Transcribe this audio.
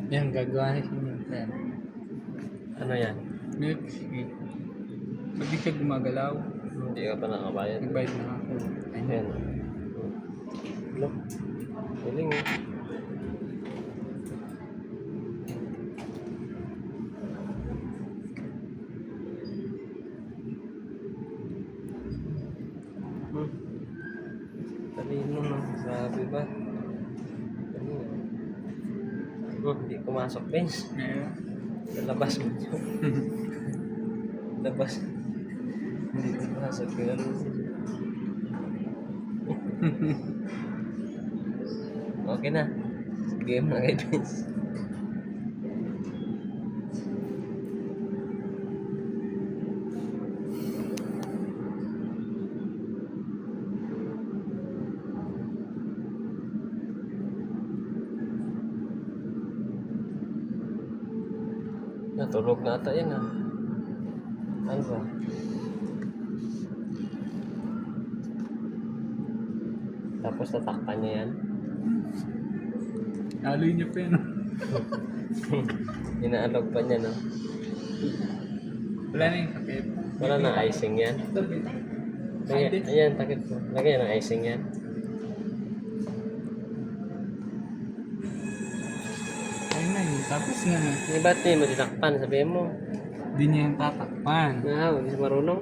Yan, gagawa na siya ng yan. Ano yan? Milkshake. Pag di siya gumagalaw, Hindi ka pa nakabayad. nagbayad na ako. Ayan. Ayun. Look. Galing eh. Hmm. Talino no. Sabi ba? Talino. Hindi pumasok, Vince. Ngayon. Labas mo. Labas. Hindi pumasok. Ganun. Okay na. Game na kay Vince. Natulog na ata yan ah. Ano ba? Tapos tatakpan niya yan. Aloy niya pa yan. Inaalog pa niya no. Wala na yung sakit. Wala na icing yan. Lagyan, ayan, takip mo. Lagyan ng icing yan. Ayun na yun. Tapos na. Ba't di mo tinakpan? Sabihin mo. Di niya yung tatakpan. Hindi siya marunong.